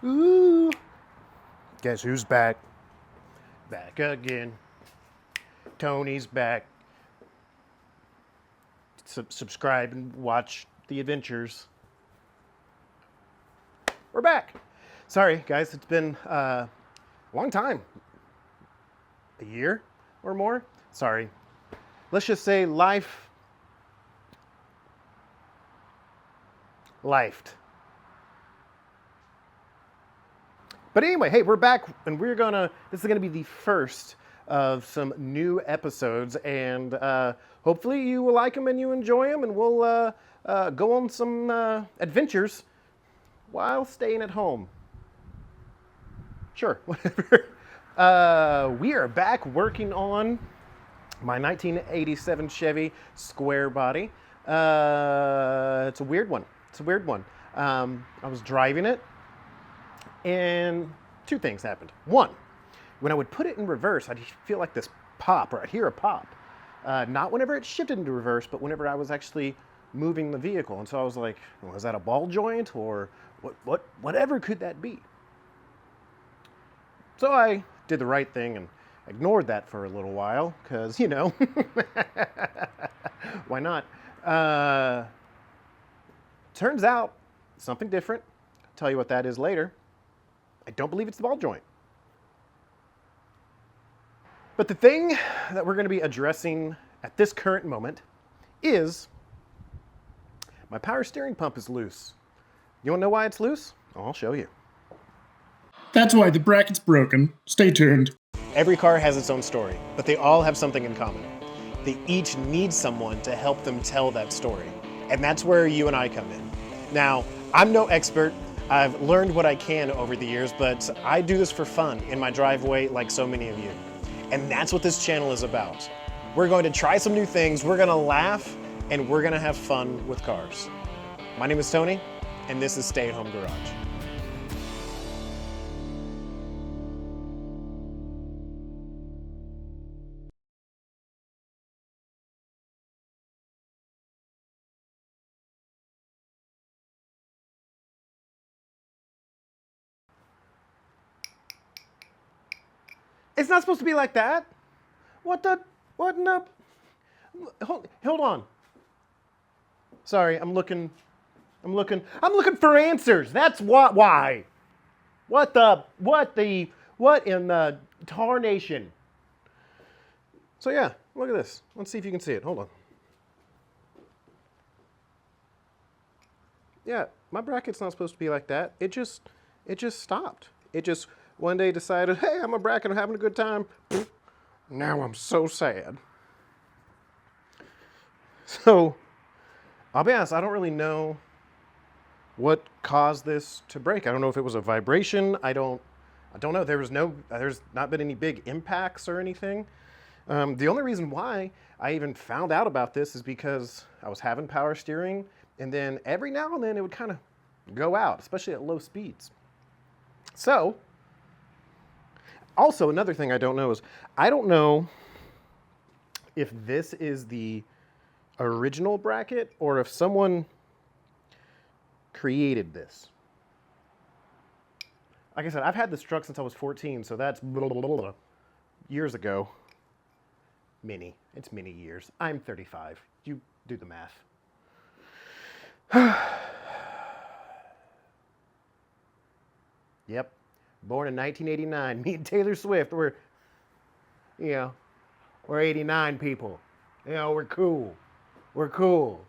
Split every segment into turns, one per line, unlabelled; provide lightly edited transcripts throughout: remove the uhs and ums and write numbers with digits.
Ooh. Guess who's back? Back again. Tony's back. Subscribe and watch the adventures. We're back. Sorry, guys, it's been a long time. A year or more? Sorry. Let's just say life. Lifed. But anyway, hey, we're back, and this is gonna be the first of some new episodes, and hopefully you will like them and you enjoy them, and we'll go on some adventures while staying at home. Sure, whatever. We are back working on my 1987 Chevy SQUAREBODY. It's a weird one. I was driving it, and two things happened. One, when I would put it in reverse, I'd feel like this pop, or I'd hear a pop. Not whenever it shifted into reverse, but whenever I was actually moving the vehicle. And so I was like, well, is that a ball joint, or whatever could that be? So I did the right thing and ignored that for a little while, because, you know, why not? Turns out something different. I'll tell you what that is later. I don't believe it's the ball joint. But the thing that we're going to be addressing at this current moment is my power steering pump is loose. You want to know why it's loose? I'll show you.
That's why the bracket's broken. Stay tuned.
Every car has its own story, but they all have something in common. They each need someone to help them tell that story. And that's where you and I come in. Now, I'm no expert. I've learned what I can over the years, but I do this for fun in my driveway like so many of you. And that's what this channel is about. We're going to try some new things, we're gonna laugh, and we're gonna have fun with cars. My name is Tony, and this is Stay at Home Garage. It's not supposed to be like that. What in the, hold on. Sorry, I'm looking for answers. That's why. What in the tarnation? So yeah, look at this. Let's see if you can see it. Hold on. Yeah, my bracket's not supposed to be like that. It just stopped. It just one day decided, hey, I'm a bracket, I'm having a good time. Now I'm so sad. So, I'll be honest, I don't really know what caused this to break. I don't know if it was a vibration. I don't know. There's not been any big impacts or anything. The only reason why I even found out about this is because I was having power steering, and then every now and then it would kind of go out, especially at low speeds. So, also another thing I don't know is, I don't know if this is the original bracket or if someone created this. Like I said, I've had this truck since I was 14, so that's years ago. It's many years. I'm 35. You do the math. Yep. Born in 1989. Me and Taylor Swift, we're 89 people. You know, we're cool. We're cool.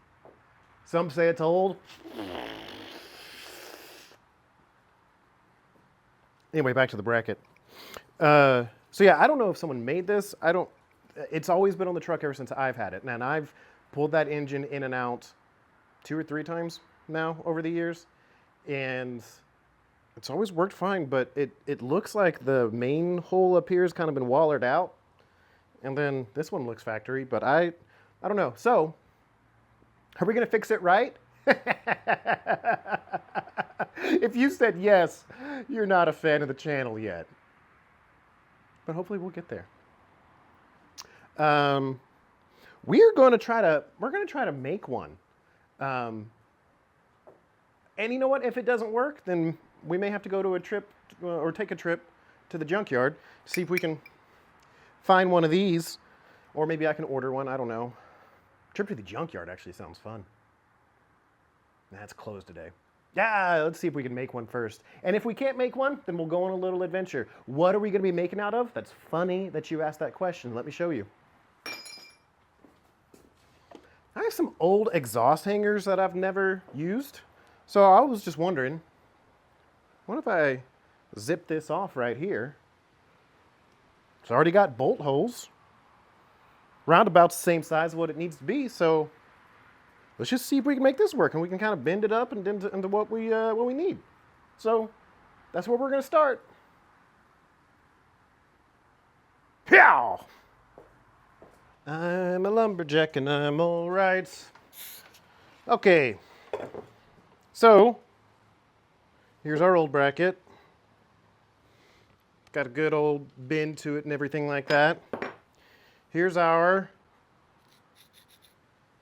Some say it's old. Anyway, back to the bracket. So yeah, I don't know if someone made this. It's always been on the truck ever since I've had it. And I've pulled that engine in and out 2 or 3 times now over the years. And it's always worked fine, but it looks like the main hole up here has kind of been wallered out. And then this one looks factory, but I don't know. So, are we going to fix it right? If you said yes, you're not a fan of the channel yet. But hopefully we'll get there. We're going to try to make one. And you know what? If it doesn't work, then we may have to go to a trip or take a trip to the junkyard to see if we can find one of these, or maybe I can order one. I don't know. Trip to the junkyard actually sounds fun. That's closed today. Yeah, let's see if we can make one first. And if we can't make one, then we'll go on a little adventure. What are we going to be making out of? That's funny that you asked that question. Let me show you. I have some old exhaust hangers that I've never used. So I was just wondering, what if I zip this off right here? It's already got bolt holes. Roundabout's the same size as what it needs to be, so let's just see if we can make this work, and we can kind of bend it up and into what we need. So that's where we're going to start. Pow! I'm a lumberjack and I'm all right. Okay, so here's our old bracket. Got a good old bend to it and everything like that. Here's our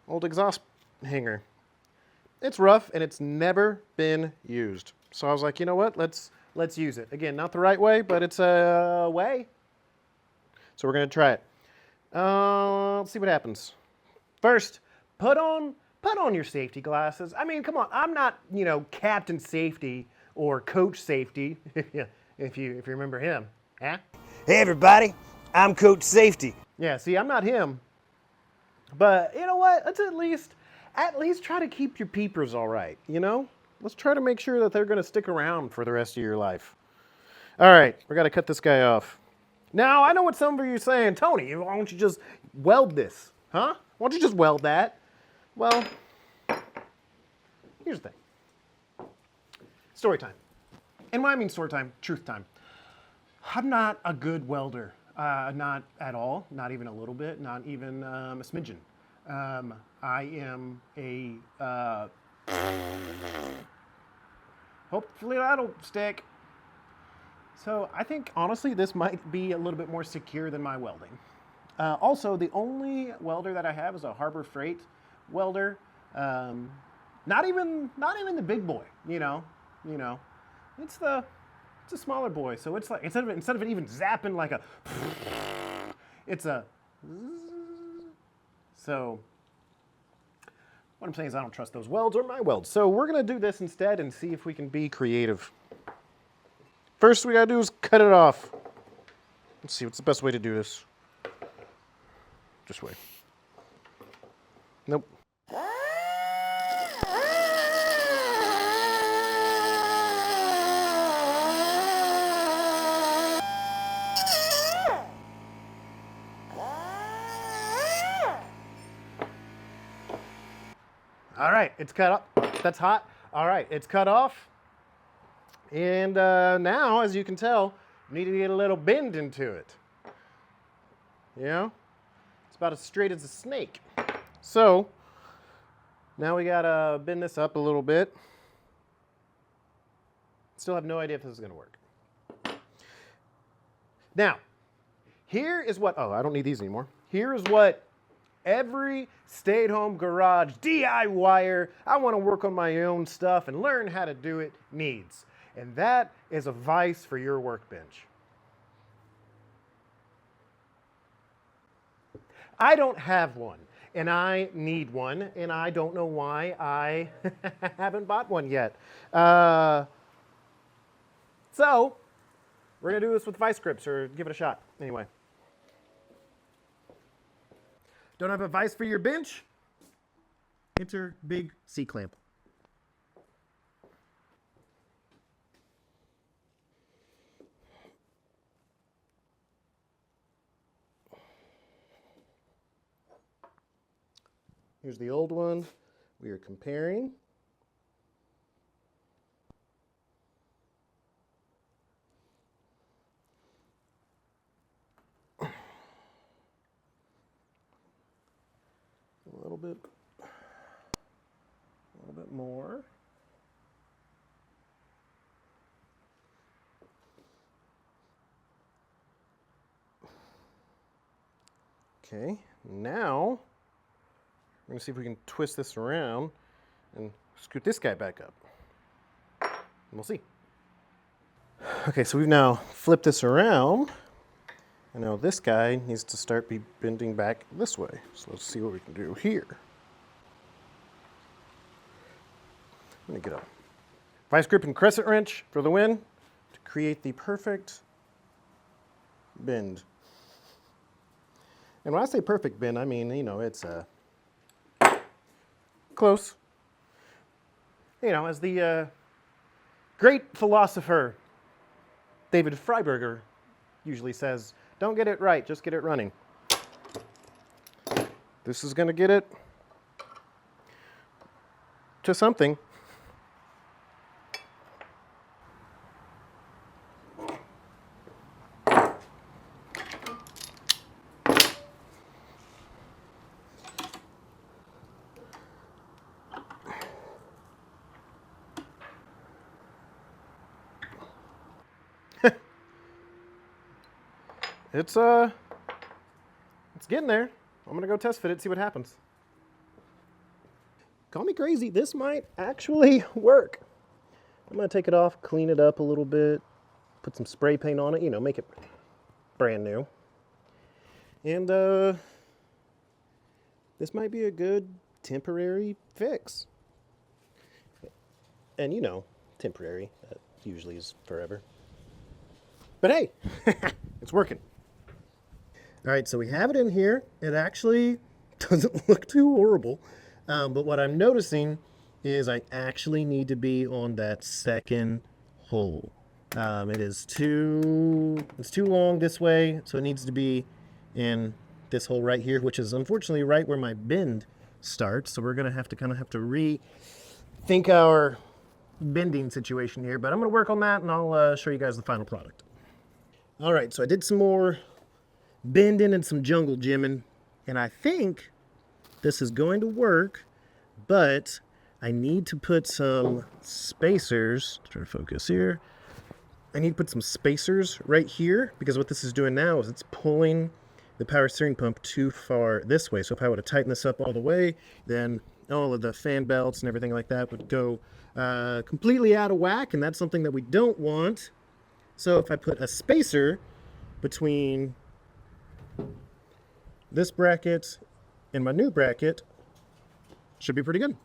old exhaust hanger. It's rough and it's never been used. So I was like, you know what? Let's use it. Again, not the right way, but it's a way. So we're gonna try it. Let's see what happens. First, put on your safety glasses. I mean, come on. I'm not, Captain Safety or Coach Safety, if you remember him. Huh?
Hey everybody, I'm Coach Safety.
Yeah, see, I'm not him. But you know what? Let's at least try to keep your peepers all right, Let's try to make sure that they're going to stick around for the rest of your life. All right, we got to cut this guy off. Now, I know what some of you are saying. Tony, why don't you just weld this? Huh? Why don't you just weld that? Well, here's the thing. Story time. And when I mean story time, truth time. I'm not a good welder. Not at all, not even a little bit, not even a smidgen. I am a, hopefully that'll stick. So I think, honestly, this might be a little bit more secure than my welding. Also, the only welder that I have is a Harbor Freight welder. Not even the big boy, It's a smaller boy, so it's like instead of it even zapping like a, it's a. So what I'm saying is I don't trust those welds or my welds. So we're gonna do this instead and see if we can be creative. First we gotta do is cut it off. Let's see what's the best way to do this. This way. Nope. All right, it's cut up. That's hot. All right, it's cut off. And now, as you can tell, we need to get a little bend into it. It's about as straight as a snake. So now we gotta bend this up a little bit. Still have no idea if this is gonna work. Now, here is what, I don't need these anymore. Here is what every stay-at-home garage DIYer, I want to work on my own stuff and learn how to do it, needs. And that is a vise for your workbench. I don't have one, and I need one, and I don't know why I haven't bought one yet. So we're going to do this with vice grips, or give it a shot anyway. Don't have a vise for your bench? Enter big C-clamp. Here's the old one. We are comparing. A little bit more. Okay, now we're going to see if we can twist this around and scoot this guy back up. And we'll see. Okay, so we've now flipped this around. And now this guy needs to start be bending back this way. So let's see what we can do here. I'm gonna get a vice grip and crescent wrench for the win to create the perfect bend. And when I say perfect bend, I mean, you know, it's close. You know, as the great philosopher David Freiberger usually says, don't get it right, just get it running. This is going to get it to something. It's getting there. I'm gonna go test fit it, see what happens. Call me crazy, this might actually work. I'm gonna take it off, clean it up a little bit, put some spray paint on it, you know, make it brand new. And this might be a good temporary fix. And you know, temporary, that usually is forever. But hey, it's working. All right, so we have it in here. It actually doesn't look too horrible. But what I'm noticing is I actually need to be on that second hole. It's too long this way, so it needs to be in this hole right here, which is unfortunately right where my bend starts. So we're gonna have to rethink our bending situation here, but I'm gonna work on that and I'll show you guys the final product. All right, so I did some more bending and some jungle gymming, and I think this is going to work, but I need to put some spacers, try to focus here. I need to put some spacers right here, because what this is doing now is it's pulling the power steering pump too far this way. So if I were to tighten this up all the way, then all of the fan belts and everything like that would go completely out of whack, and that's something that we don't want. So if I put a spacer between this bracket and my new bracket, should be pretty good.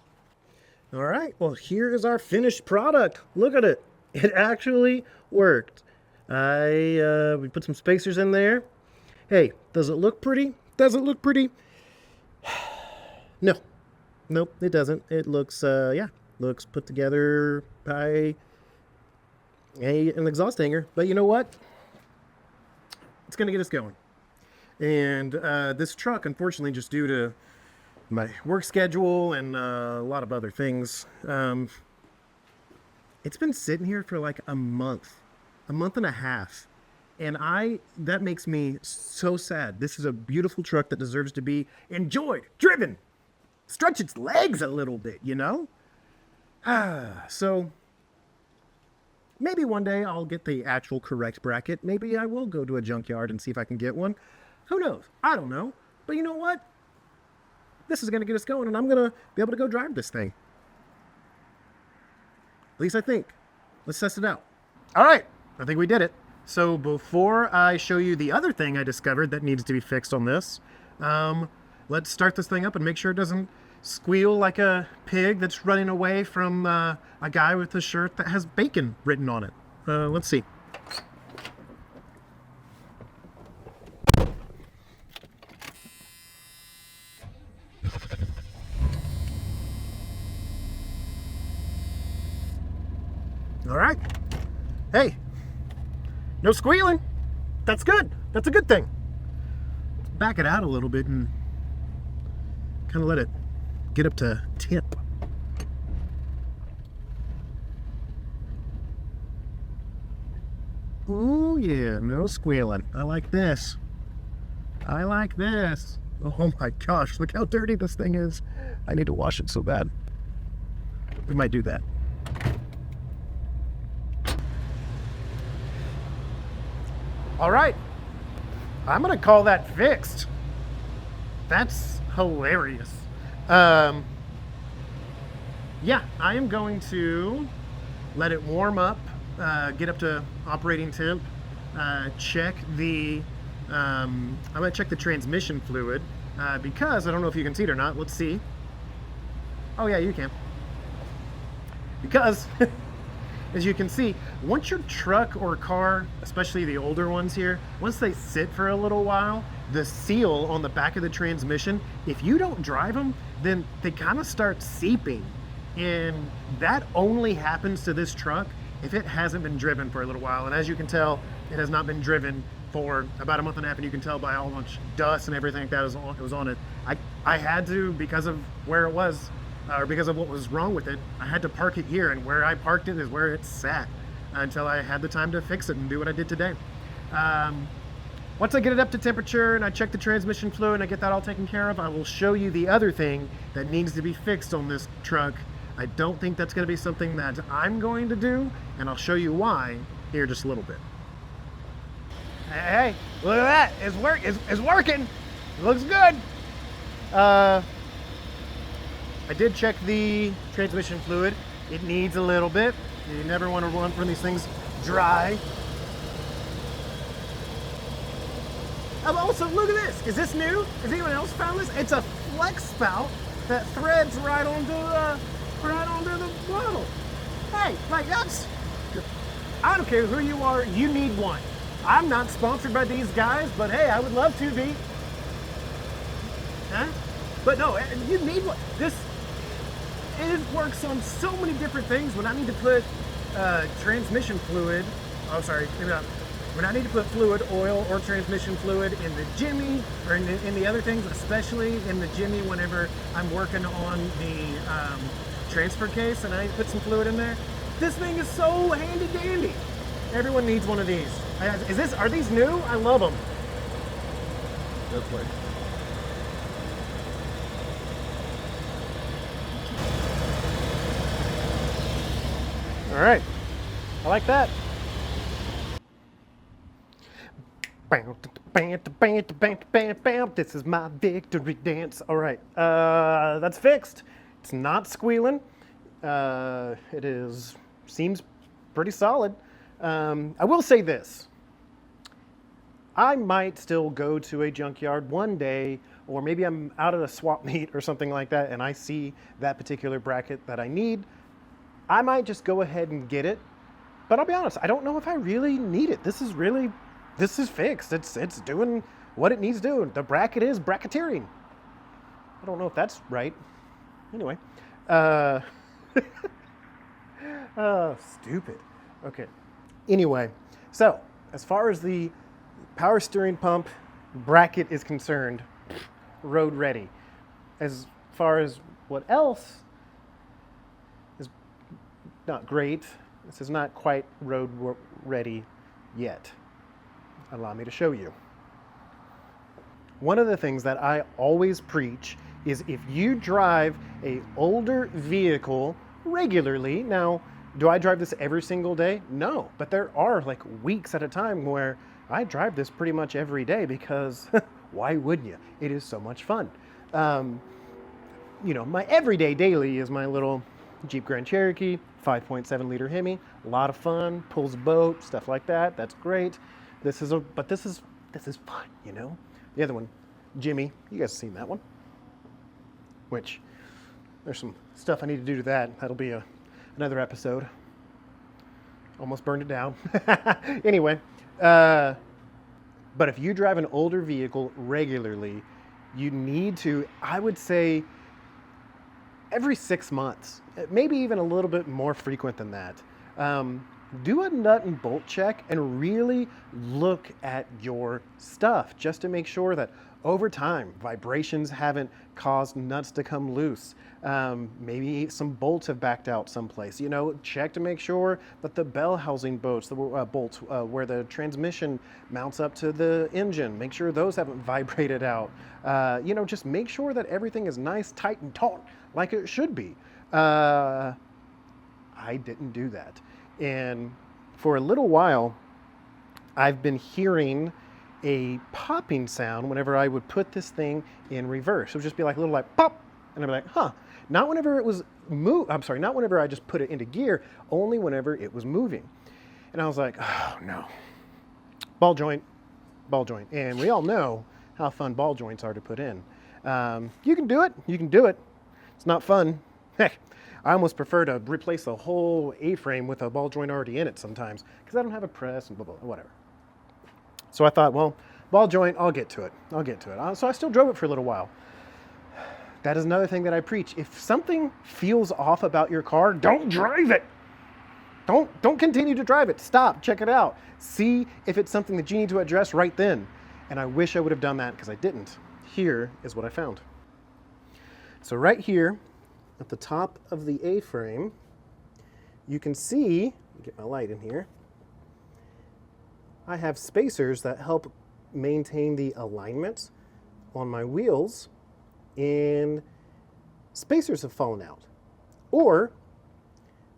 All right, well, here is our finished product. Look at it. It actually worked. We put some spacers in there. Hey, does it look pretty? Does it look pretty? No. Nope, it doesn't. It looks, looks put together by an exhaust hanger. But you know what? It's going to get us going. And this truck, unfortunately, just due to my work schedule and a lot of other things, it's been sitting here for like a month and a half. And that makes me so sad. This is a beautiful truck that deserves to be enjoyed, driven, stretch its legs a little bit, you know? So maybe one day I'll get the actual correct bracket. Maybe I will go to a junkyard and see if I can get one. Who knows? I don't know. But you know what? This is going to get us going, and I'm going to be able to go drive this thing. At least I think. Let's test it out. All right. I think we did it. So before I show you the other thing I discovered that needs to be fixed on this, let's start this thing up and make sure it doesn't squeal like a pig that's running away from a guy with a shirt that has bacon written on it. Let's see. All right. Hey, no squealing. That's good. That's a good thing. Let's back it out a little bit and kind of let it get up to tip. Ooh, yeah, no squealing. I like this. I like this. Oh my gosh, look how dirty this thing is. I need to wash it so bad. We might do that. All right, I'm gonna call that fixed. That's hilarious. Yeah, I am going to let it warm up get up to operating temp, check the, I'm gonna check the transmission fluid because I don't know if you can see it or not. Let's see. Oh yeah, you can. Because, as you can see, once your truck or car, especially the older ones here, once they sit for a little while, the seal on the back of the transmission, if you don't drive them, then they kind of start seeping. And that only happens to this truck if it hasn't been driven for a little while. And as you can tell, it has not been driven for about a month and a half, and you can tell by how much dust and everything like that was on it. I had to, because of where it was, or because of what was wrong with it, I had to park it here, and where I parked it is where it sat until I had the time to fix it and do what I did today. Once I get it up to temperature and I check the transmission fluid and I get that all taken care of, I will show you the other thing that needs to be fixed on this truck. I don't think that's going to be something that I'm going to do, and I'll show you why here just a little bit. Hey, look at that. It's working. It looks good. I did check the transmission fluid. It needs a little bit. You never want to run from these things dry. Also, look at this. Is this new? Has anyone else found this? It's a flex spout that threads right onto the bottle. Hey, like that's, I don't care who you are, you need one. I'm not sponsored by these guys, but hey, I would love to be. Huh? But no, you need one. It works on so many different things. When I need to put transmission fluid, when I need to put fluid, oil, or transmission fluid in the Jimmy, or in the other things, especially in the Jimmy whenever I'm working on the transfer case and I need to put some fluid in there, this thing is so handy dandy. Everyone needs one of these. Are these new? I love them. That's way. All right, I like that. This is my victory dance. All right, that's fixed. It's not squealing. Seems pretty solid. I will say this. I might still go to a junkyard one day, or maybe I'm out at a swap meet or something like that, and I see that particular bracket that I need. I might just go ahead and get it, but I'll be honest, I don't know if I really need it. This is fixed. It's doing what it needs to do. The bracket is bracketeering. I don't know if that's right. Anyway, stupid. Okay. Anyway, so as far as the power steering pump bracket is concerned, road ready. As far as what else is not great, this is not quite road ready yet. Allow me to show you. One of the things that I always preach is if you drive an older vehicle regularly, now, do I drive this every single day? No, but there are like weeks at a time where I drive this pretty much every day because why wouldn't you? It is so much fun. My everyday daily is my little Jeep Grand Cherokee, 5.7 liter Hemi, a lot of fun, pulls a boat, stuff like that. That's great. This is fun, you know? The other one, Jimmy, you guys have seen that one. Which, there's some stuff I need to do to that. That'll be another episode. Almost burned it down. Anyway, but if you drive an older vehicle regularly, you need to, I would say, every 6 months, maybe even a little bit more frequent than that. Do a nut and bolt check and really look at your stuff just to make sure that over time vibrations haven't caused nuts to come loose. Maybe some bolts have backed out someplace. Check to make sure that the bell housing bolts, where the transmission mounts up to the engine, make sure those haven't vibrated out. Just make sure that everything is nice, tight, and taut like it should be. I didn't do that. And for a little while, I've been hearing a popping sound whenever I would put this thing in reverse. It would just be like a little like pop, and I'd be like, huh. Not whenever it was not whenever I just put it into gear, only whenever it was moving. And I was like, oh no, ball joint. And we all know how fun ball joints are to put in. You can do it. It's not fun. Heck, I almost prefer to replace the whole A-frame with a ball joint already in it sometimes because I don't have a press and blah, blah, whatever. So I thought, well, ball joint, I'll get to it. So I still drove it for a little while. That is another thing that I preach. If something feels off about your car, don't drive it. Don't continue to drive it. Stop, check it out. See if it's something that you need to address right then. And I wish I would have done that because I didn't. Here is what I found. So right here at the top of the A-frame, you can see, get my light in here, I have spacers that help maintain the alignment on my wheels, and spacers have fallen out. Or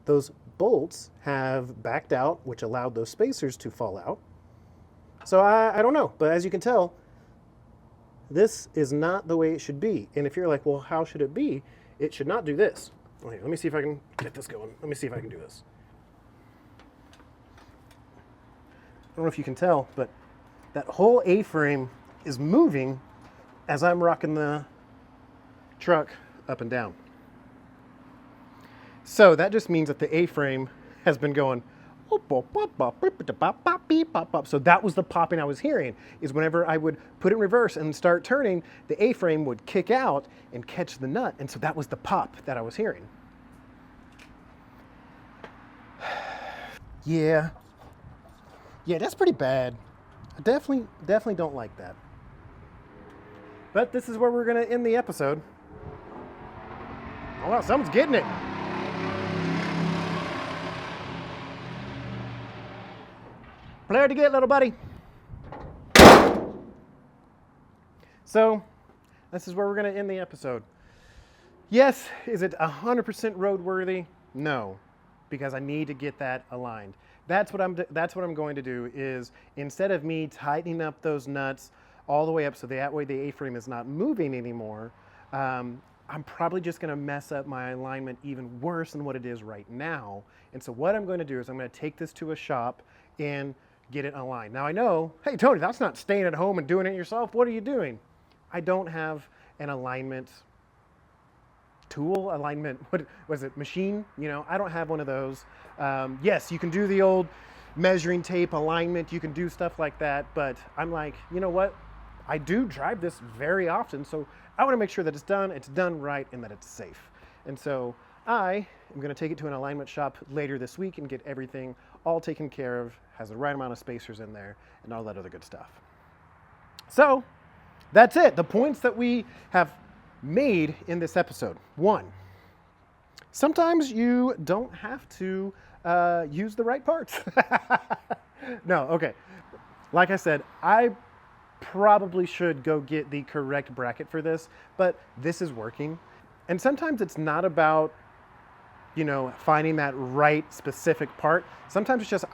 those bolts have backed out, which allowed those spacers to fall out. So I don't know, but as you can tell, this is not the way it should be. And if you're like, well, how should it be? It should not do this. Okay, let me see if I can get this going. Let me see if I can do this. I don't know if you can tell, but that whole A-frame is moving as I'm rocking the truck up and down. So that just means that the A-frame has been going. So that was the popping I was hearing, is whenever I would put it in reverse and start turning, the A-frame would kick out and catch the nut. And so that was the pop that I was hearing. Yeah, that's pretty bad. I definitely don't like that. But this is where we're going to end the episode. Oh, wow, someone's getting it. Player to get, little buddy. So, this is where we're going to end the episode. Yes, is it 100% roadworthy? No, because I need to get that aligned. That's what I'm going to do, is instead of me tightening up those nuts all the way up so that way the A-frame is not moving anymore, I'm probably just going to mess up my alignment even worse than what it is right now. And so what I'm going to do is I'm going to take this to a shop and get it aligned. Now I know, hey Tony, that's not staying at home and doing it yourself. What are you doing? I don't have an alignment tool, what was it, machine? You know, I don't have one of those. Yes, you can do the old measuring tape alignment. You can do stuff like that. But I'm like, you know what? I do drive this very often. So I want to make sure that it's done right, and that it's safe. And so I am going to take it to an alignment shop later this week and get everything all taken care of, has the right amount of spacers in there, and all that other good stuff. So that's it. The points that we have made in this episode. 1, sometimes you don't have to use the right parts. No, okay. Like I said, I probably should go get the correct bracket for this, but this is working. And sometimes it's not about, you know, finding that right specific part. Sometimes it's just,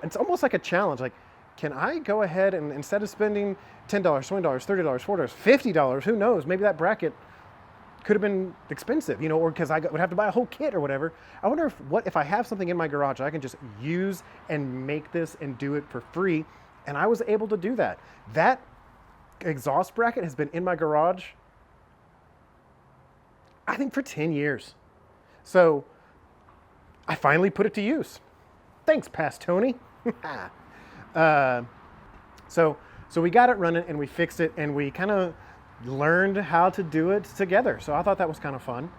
it's almost like a challenge. Like, can I go ahead and instead of spending $10, $20, $30, $40, $50, who knows, maybe that bracket could have been expensive, you know, or because I would have to buy a whole kit or whatever. I wonder if I have something in my garage I can just use and make this and do it for free. And I was able to do that. That exhaust bracket has been in my garage, I think, for 10 years. So I finally put it to use. Thanks, Past Tony. So we got it running and we fixed it and we kind of learned how to do it together. So I thought that was kind of fun.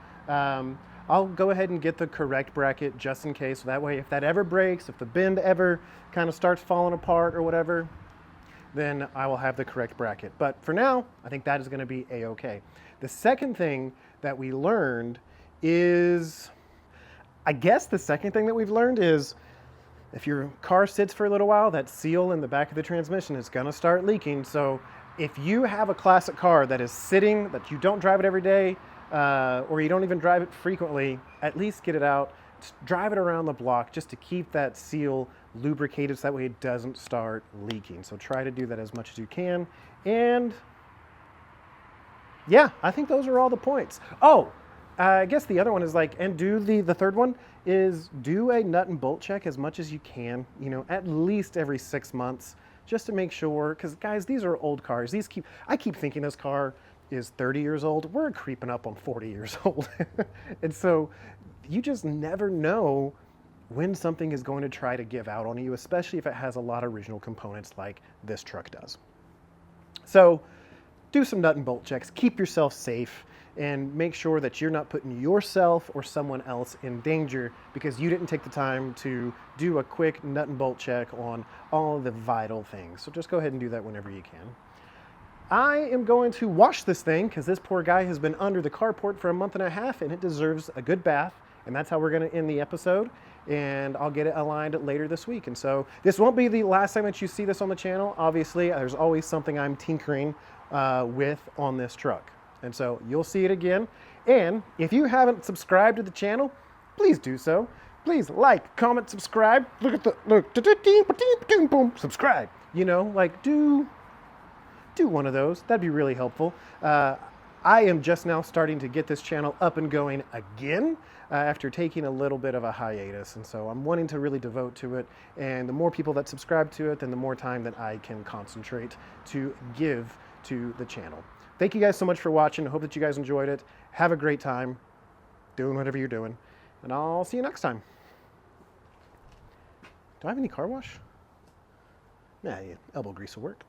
I'll go ahead and get the correct bracket just in case. So that way, if that ever breaks, if the bend ever kind of starts falling apart or whatever, then I will have the correct bracket. But for now, I think that is going to be A-okay. The second thing that we learned is, I guess the second thing that we've learned is, if your car sits for a little while, that seal in the back of the transmission is going to start leaking. So if you have a classic car that is sitting, that you don't drive it every day, or you don't even drive it frequently, at least get it out, drive it around the block just to keep that seal lubricated so that way it doesn't start leaking. So try to do that as much as you can. And yeah, I think those are all the points. Oh, I guess the other one is like, and do the third one is do a nut and bolt check as much as you can, you know, at least every 6 months, just to make sure, because guys, these are old cars. I keep thinking this car is 30 years old. We're creeping up on 40 years old. And so you just never know when something is going to try to give out on you, especially if it has a lot of original components like this truck does. So do some nut and bolt checks, keep yourself safe, and make sure that you're not putting yourself or someone else in danger because you didn't take the time to do a quick nut and bolt check on all of the vital things. So just go ahead and do that whenever you can. I am going to wash this thing because this poor guy has been under the carport for a month and a half and it deserves a good bath. And that's how we're going to end the episode. And I'll get it aligned later this week. And so this won't be the last time that you see this on the channel. Obviously, there's always something I'm tinkering with on this truck. And so you'll see it again. And if you haven't subscribed to the channel, please do so. Please like, comment, subscribe. Look at the boom, subscribe. You know, like do one of those. That'd be really helpful. I am just now starting to get this channel up and going again after taking a little bit of a hiatus. And so I'm wanting to really devote to it. And the more people that subscribe to it, then the more time that I can concentrate to give to the channel. Thank you guys so much for watching. I hope that you guys enjoyed it. Have a great time doing whatever you're doing. And I'll see you next time. Do I have any car wash? Nah, yeah, elbow grease will work.